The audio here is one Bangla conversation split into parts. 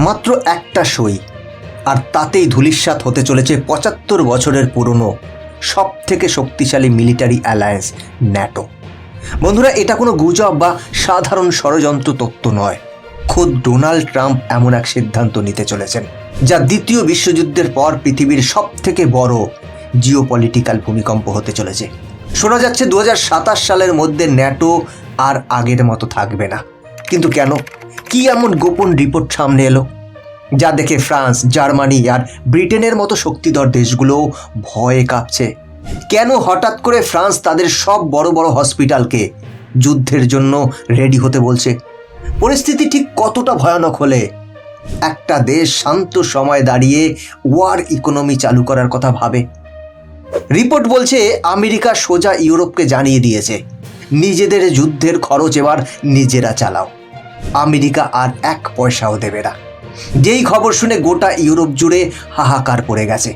মাত্র একটা সই, আর তাতেই ধূলিসাৎ হতে চলেছে ৭৫ বছরের পুরনো সব থেকে শক্তিশালী মিলিটারি অ্যালায়েন্স ন্যাটো। বন্ধুরা, এটা কোনো গুজব বা সাধারণ ষড়যন্ত্র তত্ত্ব নয়। খোদ ডোনাল্ড ট্রাম্প এমন এক সিদ্ধান্ত নিতে চলেছেন যা দ্বিতীয় বিশ্বযুদ্ধের পর পৃথিবীর সব থেকে বড় জিওপলিটিক্যাল ভূমিকম্প হতে চলেছে। শোনা যাচ্ছে ২০২৭ সালের মধ্যে ন্যাটো আর আগের মতো থাকবে না। কিন্তু কেন? কি এমন গোপন রিপোর্ট সামনে এলো যা দেখে ফ্রান্স, জার্মানি আর ব্রিটেনের মতো শক্তিধর দেশগুলোও ভয়ে কাঁপছে? কেন হঠাৎ করে ফ্রান্স তাদের সব বড় বড় হসপিটালকে যুদ্ধের জন্য রেডি হতে বলছে? পরিস্থিতি ঠিক কতটা ভয়ানক হলে একটা দেশ শান্ত সময় দাঁড়িয়ে ওয়ার ইকোনমি চালু করার কথা ভাবে? রিপোর্ট বলছে আমেরিকা সোজা ইউরোপকে জানিয়ে দিয়েছে, নিজেদের যুদ্ধের খরচ এবার নিজেরা চালাও। আমেরিকা আর এক পয়সাও দেবে না। যেই খবর শুনে গোটা ইউরোপ জুড়ে হাহাকার পড়ে গেছে।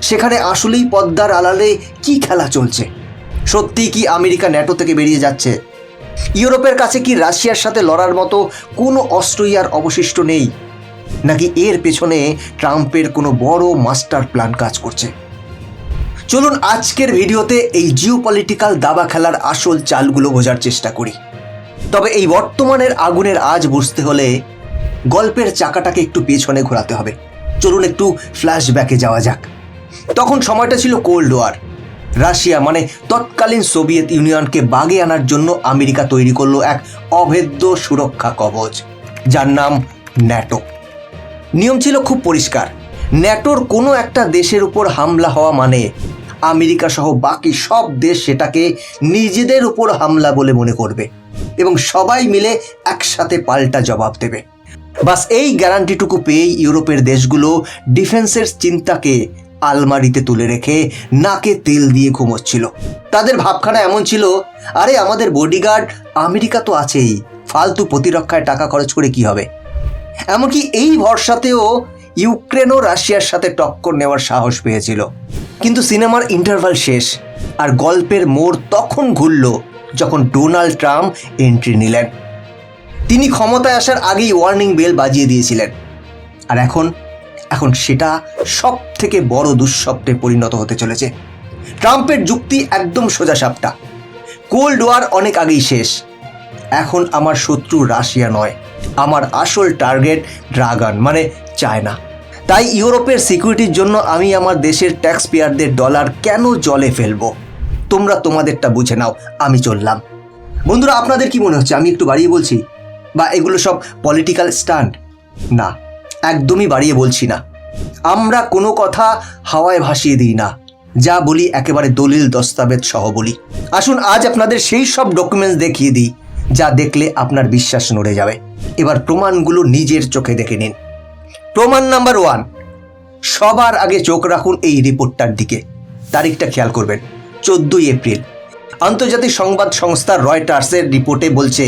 সেখানে আসলেই পদ্মার আড়ালে কি খেলা চলছে? সত্যিই কি আমেরিকা ন্যাটো থেকে বেরিয়ে যাচ্ছে? ইউরোপের কাছে কি রাশিয়ার সাথে লড়ার মতো কোনো অস্ত্রই আর অবশিষ্ট নেই? নাকি এর পেছনে ট্রাম্পের কোনো বড় মাস্টার প্ল্যান কাজ করছে? চলুন আজকের ভিডিওতে এই জিওপলিটিক্যাল দাবা খেলার আসল চালগুলো বোঝার চেষ্টা করি। তবে এই বর্তমানের আগুনের আজ বুঝতে হলে গল্পের চাকাটাকে একটু পেছনে ঘোরাতে হবে। চলুন একটু ফ্ল্যাশব্যাকে যাওয়া যাক। তখন সময়টা ছিল কোল্ড ওয়ার। রাশিয়া মানে তৎকালীন সোভিয়েত ইউনিয়নকে বাগে আনার জন্য আমেরিকা তৈরি করলো এক অভেদ্য সুরক্ষা কবচ, যার নাম ন্যাটো। নিয়ম ছিল খুব পরিষ্কার। ন্যাটোর কোনো একটা দেশের উপর হামলা হওয়া মানে আমেরিকা সহ বাকি সব দেশ সেটাকে নিজেদের উপর হামলা বলে মনে করবে এবং সবাই মিলে একসাথে পাল্টা জবাব দেবে। বাস এই গ্যারান্টিটুকু পেয়েই ইউরোপের দেশগুলো ডিফেন্সের চিন্তাকে আলমারিতে তুলে রেখে নাকে তেল দিয়ে ঘুমোচ্ছিল। তাদের ভাবখানা এমন ছিল, আরে আমাদের বডিগার্ড আমেরিকা তো আছেই, ফালতু প্রতিরক্ষায় টাকা খরচ করে কি হবে? এমনকি এই ভরসাতেও ইউক্রেনও রাশিয়ার সাথে টক্কর নেওয়ার সাহস পেয়েছিল। কিন্তু সিনেমার ইন্টারভাল শেষ আর গল্পের মোড় তখন ঘুরল যখন ডোনাল্ড ট্রাম্প এন্ট্রি নিলেন। তিনি ক্ষমতায় আসার আগেই ওয়ার্নিং বেল বাজিয়ে দিয়েছিলেন। আর এখন সেটা সব থেকে বড় দুঃস্বপ্নে পরিণত হতে চলেছে। ট্রাম্পের যুক্তি একদম সোজাসাপটা। কোল্ড ওয়ার অনেক আগেই শেষ। এখন আমার শত্রু রাশিয়া নয়, আমার আসল টার্গেট ড্রাগন মানে চায়না। তাই ইউরোপের সিকিউরিটির জন্য আমি আমার দেশের ট্যাক্স পেয়ারদের ডলার কেন জলে ফেলবো? তোমরা তোমাদেরটা বুঝে নাও, আমি চললাম। বন্ধুরা, আপনাদের কি মনে হচ্ছে আমি একটু বাড়িয়ে বলছি, বা এগুলো সব পলিটিক্যাল স্টান্ট? না, একদমই বাড়িয়ে বলছি না। আমরা কোনো কথা হাওয়ায় ভাসিয়ে দিই না, যা বলি একেবারে দলিল দস্তাবেজ সহ বলি। আসুন আজ আপনাদের সেই সব ডকুমেন্টস দেখিয়ে দিই যা দেখলে আপনার বিশ্বাস নড়ে যাবে। এবার প্রমাণগুলো নিজের চোখে দেখে নিন। প্রমাণ নাম্বার 1, সবার আগে চোখ রাখুন এই রিপোর্টটার দিকে। তারিখটা খেয়াল করবেন, 14 এপ্রিল। আন্তর্জাতিক সংবাদ সংস্থা রয়টার্সের রিপোর্টে বলছে,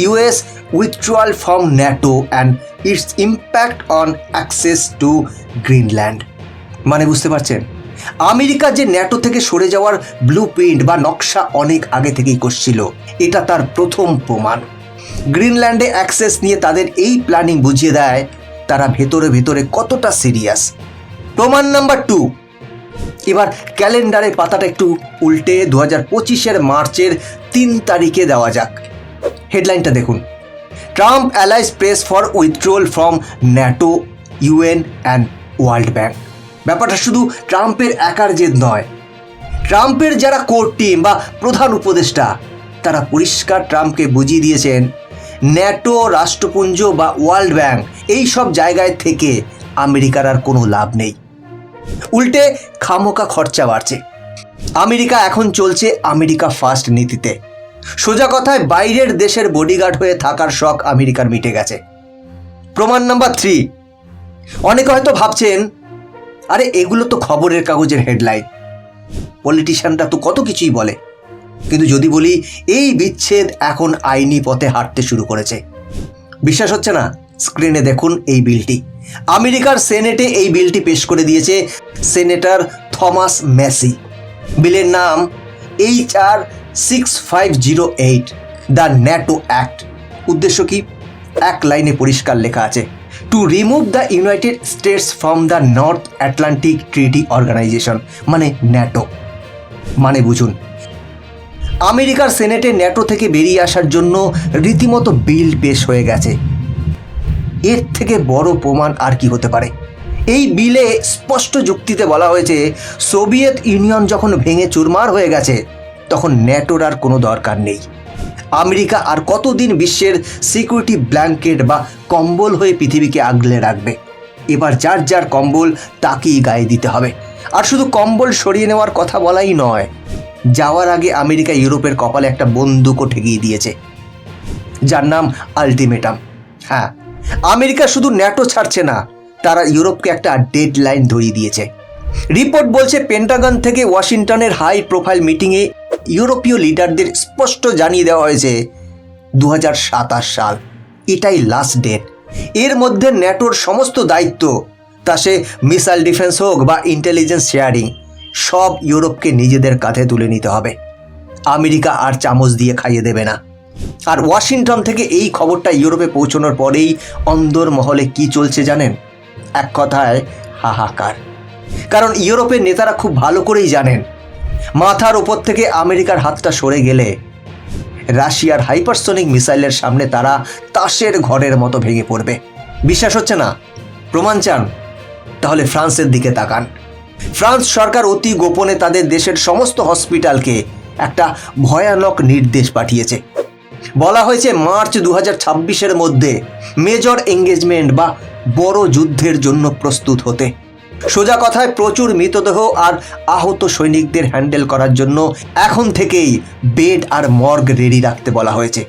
US withdrawal from NATO and it's impact on access to Greenland. মানে বুঝতে পারছেন, আমেরিকা যে ন্যাটো থেকে সরে যাওয়ার ব্লু প্রিন্ট বা নকশা অনেক আগে থেকেই করছিল, এটা তার প্রথম প্রমাণ। গ্রিনল্যান্ডে অ্যাক্সেস নিয়ে তাদের এই প্ল্যানিং বুঝিয়ে দেয় তারা ভেতরে ভেতরে কতটা সিরিয়াস। প্রমাণ নাম্বার 2, এবার ক্যালেন্ডারের পাতাটা একটু উল্টে 2025 মার্চের 3 তারিখে দেওয়া যাক। হেডলাইনটা দেখুন, Trump allies press for withdrawal from NATO, UN and World Bank. ব্যাপারটা শুধু ট্রাম্পের একার জেদ নয়। ট্রাম্পের যারা কোর টিম বা প্রধান উপদেষ্টা, তারা পরিষ্কার ট্রাম্পকে বুঝিয়ে দিয়েছেন ন্যাটো, রাষ্ট্রপুঞ্জ বা ওয়ার্ল্ড ব্যাংক এই সব জায়গায় থেকে আমেরিকার আর কোনো লাভ নেই। উল্টে খামোকা খরচা বাড়ছে। আমেরিকা এখন চলছে আমেরিকা ফার্স্ট নীতিতে। সোজা কথায় বাইরের দেশের বডিগার্ড হয়ে থাকার শখ আমেরিকার মিটে গেছে। প্রমাণ নাম্বার 3, অনেকে হয়তো ভাবছেন, আরে এগুলো তো খবরের কাগজের হেডলাইন, পলিটিশিয়ানরা তো কত কিছুই বলে। কিন্তু যদি বলি এই বিচ্ছেদ এখন আইনি পথে হাঁটতে শুরু করেছে। বিশ্বাস হচ্ছে না? স্ক্রিনে দেখুন এই বিলটি। আমেরিকার সেনেটে এই বিলটি পেশ করে দিয়েছে সেনেটর থমাস ম্যাসি। বিলের নাম HR 6508, দ্য ন্যাটো অ্যাক্ট। উদ্দেশ্য কি? এক লাইনে পরিষ্কার লেখা আছে, to remove the United States from the North Atlantic Treaty Organization, মানে ন্যাটো। মানে বুঝুন, আমেরিকার সেনেটে ন্যাটো থেকে বেরিয়ে আসার জন্য রীতিমতো বিল পেশ হয়ে গেছে। এর থেকে বড় প্রমাণ আর কি হতে পারে? এই বিলে স্পষ্ট যুক্তিতে বলা হয়েছে, সোভিয়েত ইউনিয়ন যখন ভেঙে চুরমার হয়ে গেছে তখন ন্যাটোর আর কোনো দরকার নেই। আমেরিকা আর কতদিন বিশ্বের সিকিউরিটি ব্ল্যাঙ্কেট বা কম্বল হয়ে পৃথিবীকে আগলে রাখবে? এবার যার যার কম্বল তাকেই গায়ে দিতে হবে। আর শুধু কম্বল সরিয়ে নেওয়ার কথা বলাই নয়, যাওয়ার আগে আমেরিকা ইউরোপের কপালে একটা বন্দুকও ঠেকিয়ে দিয়েছে, যার নাম আলটিমেটাম। হ্যাঁ, আমেরিকা শুধু ন্যাটো ছাড়ছে না, তারা ইউরোপকে একটা ডেডলাইন ধরিয়ে দিয়েছে। রিপোর্ট বলছে, পেন্টাগন থেকে ওয়াশিংটনের হাই প্রোফাইল মিটিংয়ে ইউরোপীয় লিডারদের স্পষ্ট জানিয়ে দেওয়া হয়েছে 2027 সাল এটাই লাস্ট ডেট। এর মধ্যে ন্যাটোর সমস্ত দায়িত্ব, তা সে মিসাইল ডিফেন্স হোক বা ইন্টেলিজেন্স শেয়ারিং, সব ইউরোপকে নিজেদের কাঁধে তুলে নিতে হবে। আমেরিকা আর চামচ দিয়ে খাইয়ে দেবে না। আর ওয়াশিংটন থেকে এই খবরটা ইউরোপে পৌঁছানোর পরেই অন্দর মহলে কি চলছে জানেন? এক কথায় হাহাকার। কারণ ইউরোপের নেতারা খুব ভালো করেই জানেন, মাথার ওপর থেকে আমেরিকার হাতটা সরে গেলে রাশিয়ার হাইপারসোনিক মিসাইলের সামনে তারা তাসের ঘরের মতো ভেঙে পড়বে। বিশ্বাস হচ্ছে না? প্রমাণ চান? তাহলে ফ্রান্সের দিকে তাকান। ফ্রান্স সরকার অতি গোপনে তাদের দেশের সমস্ত হসপিটালকে একটা ভয়ানক নির্দেশ পাঠিয়েছে। বলা হয়েছে মার্চ 2026-এর মধ্যে মেজর এঙ্গেজমেন্ট বা বড় যুদ্ধের জন্য প্রস্তুত হতে। সোজা কথায়, প্রচুর মৃতদেহ আর আহত সৈনিকদের হ্যান্ডেল করার জন্য এখন থেকেই বেড আর মর্গ রেডি রাখতে বলা হয়েছে।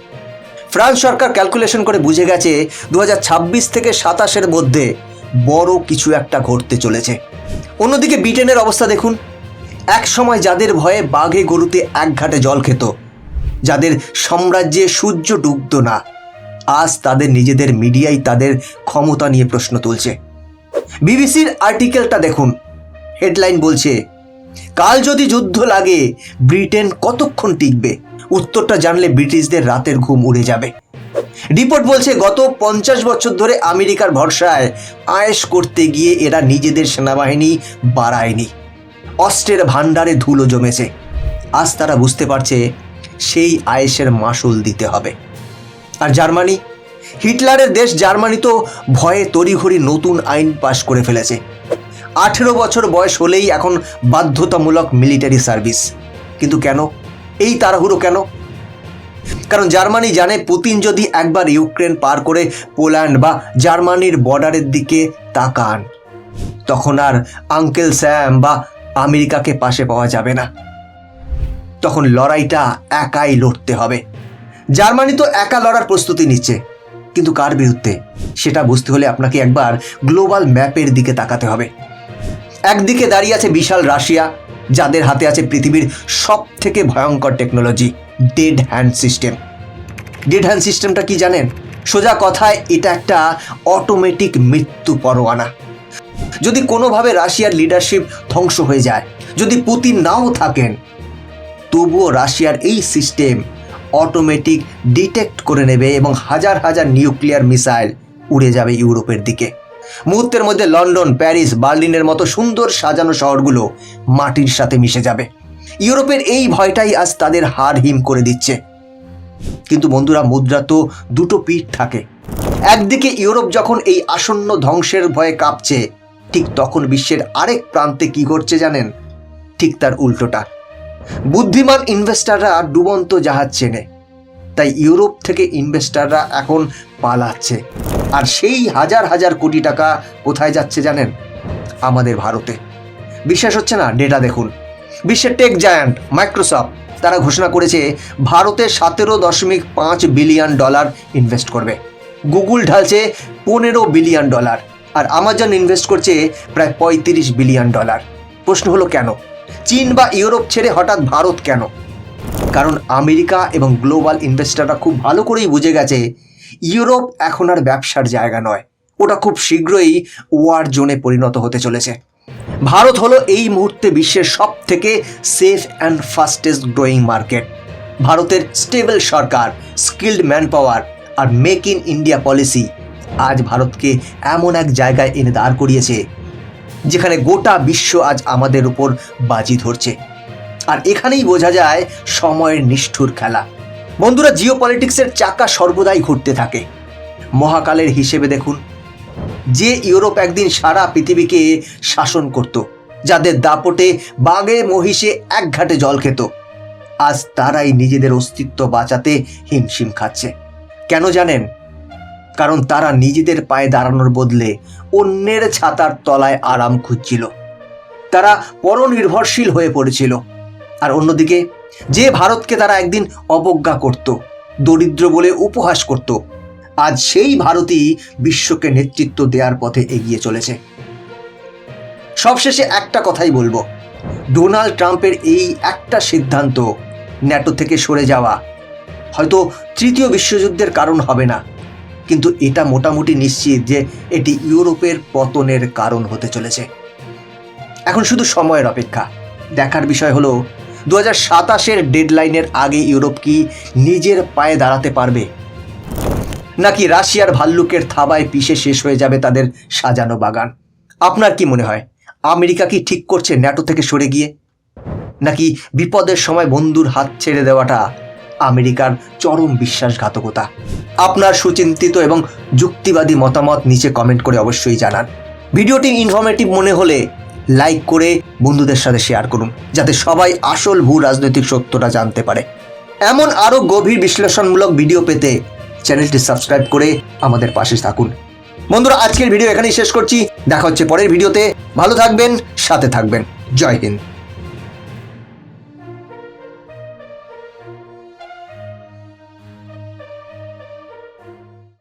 ফ্রান্স সরকার ক্যালকুলেশন করে বুঝে গেছে 2026 থেকে 27-এর মধ্যে বড় কিছু একটা ঘটতে চলেছে। অন্যদিকে ব্রিটেনের অবস্থা দেখুন। এক সময় যাদের ভয়ে বাঘে গরুতে এক ঘাটে জল খেত, যাদের সাম্রাজ্যে সূর্য ডুবত না, আজ তাদের নিজেদের মিডিয়াই তাদের ক্ষমতা নিয়ে প্রশ্ন তুলছে। বিবিসির আর্টিকেলটা দেখুন, হেডলাইন বলছে, কাল যদি যুদ্ধ লাগে ব্রিটেন কতক্ষণ টিকবে? উত্তরটা জানলে ব্রিটিশদের রাতের ঘুম উড়ে যাবে। রিপোর্ট বলছে, গত 50 বছর ধরে আমেরিকার ভরসায় আয়েশ করতে গিয়ে এরা নিজেদের সেনাবাহিনী বাড়ায়নি, অস্ত্রের ভাণ্ডারে ধুলো জমেছে। আজ তারা বুঝতে পারছে সেই আয়েশের মাসুল দিতে হবে। আর জার্মানি, হিটলারের দেশ জার্মানি তো ভয়ে তড়িঘড়ি নতুন আইন পাশ করে ফেলেছে। 18 বছর বয়স হলেই এখন বাধ্যতামূলক মিলিটারি সার্ভিস। কিন্তু কেন এই তাড়াহুড়ো কেন? কারণ জার্মানি জানে, পুতিন যদি একবার ইউক্রেন পার করে পোল্যান্ড বা জার্মানির বর্ডারের দিকে তাকান, তখন আর আঙ্কেল স্যাম বা আমেরিকাকে পাশে পাওয়া যাবে না। তখন লড়াইটা একাই লড়তে হবে। জার্মানি তো একা লড়ার প্রস্তুতি নিচ্ছে, কিন্তু কার বিরুদ্ধে সেটা বুঝতে হলে আপনাকে একবার গ্লোবাল ম্যাপের দিকে তাকাতে হবে। একদিকে দাঁড়িয়ে আছে বিশাল রাশিয়া, যাদের হাতে আছে পৃথিবীর সব থেকে ভয়ঙ্কর technology, dead hand system. Dead hand সিস্টেমটা কি জানেন? সোজা কথায় এটা একটা অটোমেটিক মৃত্যু পরোয়ানা। যদি কোনোভাবে রাশিয়ার লিডারশিপ ধ্বংস হয়ে যায়, যদি পুতিন নাও থাকেন, তবুও রাশিয়ার এই সিস্টেম অটোমেটিক ডিটেক্ট করে নেবে এবং হাজার হাজার নিউক্লিয়ার মিসাইল উড়ে যাবে ইউরোপের দিকে। মুহূর্তের মধ্যে লন্ডন, প্যারিস, বার্লিনের মতো সুন্দর সাজানো শহরগুলো মাটির সাথে মিশে যাবে। ইউরোপের এই ভয়টাই আজ তাদের হাড় হিম করে দিচ্ছে। কিন্তু বন্ধুরা, মুদ্রা তো দুটো পিঠ থাকে। একদিকে ইউরোপ যখন এই আসন্ন ধ্বংসের ভয়ে কাঁপছে, ঠিক তখন বিশ্বের আরেক প্রান্তে কি ঘটছে জানেন? ঠিক তার উল্টোটা। বুদ্ধিমান ইনভেস্টাররা ডুবন্ত জাহাজ চেনে, তাই ইউরোপ থেকে ইনভেস্টাররা এখন পালাচ্ছে। আর সেই হাজার হাজার কোটি টাকা কোথায় যাচ্ছে জানেন? আমাদের ভারতে। বিশ্বাস হচ্ছে না? ডেটা দেখুন। বিশ্বের টেক জায়ান্ট মাইক্রোসফট তারা ঘোষণা করেছে ভারতে $17.5 বিলিয়ন ইনভেস্ট করবে। গুগল ঢালছে $15 বিলিয়ন, আর আমাজন ইনভেস্ট করছে প্রায় $35 বিলিয়ন। প্রশ্ন হলো, কেন? চীন বা ইউরোপ ছেড়ে হঠাৎ ভারত কেন? কারণ আমেরিকা এবং গ্লোবাল ইনভেস্টাররা খুব ভালো করেই বুঝে গেছে ইউরোপ এখন আর ব্যবসার জায়গা নয়, ওটা খুব শীঘ্রই ওয়ার জোনে পরিণত হতে চলেছে। ভারত হলো এই মুহূর্তে বিশ্বের সব থেকে safe and fastest growing market. ভারতের স্টেবল সরকার, স্কিল্ড ম্যান পাওয়ার আর মেক ইন ইন্ডিয়া পলিসি আজ ভারতকে এমন এক জায়গায় এনে দাঁড় করিয়েছে যেখানে গোটা বিশ্ব আজ আমাদের উপর বাজি ধরছে। আর এখানেই বোঝা যায় সময়ের নিষ্ঠুর খেলা। বন্ধুরা, জিও পলিটিক্সের চাকা সর্বদাই ঘুরতে থাকে। মহাকালের হিসেবে দেখুন, যে ইউরোপ একদিন সারা পৃথিবীকে শাসন করত, যাদের দাপটে বাঘে মহিষে এক ঘাটে জল খেত, আজ তারাই নিজেদের অস্তিত্ব বাঁচাতে হিমশিম খাচ্ছে। কেন জানেন? কারণ তারা নিজেদের পায়ে দাঁড়ানোর বদলে অন্যের ছাতার তলায় আরাম খুঁজছিল। তারা পরনির্ভরশীল হয়ে পড়েছিল। আর অন্যদিকে যে ভারতকে তারা একদিন অবজ্ঞা করত, দরিদ্র বলে উপহাস করত, আজ সেই ভারতই বিশ্বকে নেতৃত্ব দেওয়ার পথে এগিয়ে চলেছে। সবশেষে একটা কথাই বলবো, ডোনাল্ড ট্রাম্পের এই একটা সিদ্ধান্ত, ন্যাটো থেকে সরে যাওয়া, হয়তো তৃতীয় বিশ্বযুদ্ধের কারণ হবে না, কিন্তু এটা মোটামুটি নিশ্চিত যে এটি ইউরোপের পতনের কারণ হতে চলেছে। এখন শুধু সময়ের অপেক্ষা। দেখার বিষয় হলো 2027-এর ডেডলাইনের আগে ইউরোপ কি নিজের পায়ে দাঁড়াতে পারবে, নাকি রাশিয়ার ভাল্লুকের থাবায় পিষে শেষ হয়ে যাবে তাদের সাজানো বাগান? আপনার কি মনে হয়, আমেরিকা কি ঠিক করছে ন্যাটো থেকে সরে গিয়ে, নাকি বিপদের সময় বন্ধুর হাত ছেড়ে দেওয়াটা আমেরিকার চরম বিশ্বাসঘাতকতা? আপনার সুচিন্তিত এবং যুক্তিবাদী মতামত নিচে কমেন্ট করে অবশ্যই জানান। ভিডিওটি ইনফরমেটিভ মনে হলে লাইক করে বন্ধুদের সাথে শেয়ার করুন, যাতে সবাই আসল ভূ রাজনৈতিক সত্যটা জানতে পারে। এমন আরও গভীর বিশ্লেষণমূলক ভিডিও পেতে চ্যানেলটি সাবস্ক্রাইব করে আমাদের পাশে থাকুন। বন্ধুরা, আজকের ভিডিও এখানেই শেষ করছি। দেখা হচ্ছে পরের ভিডিওতে। ভালো থাকবেন, সাথে থাকবেন। জয় হিন্দ।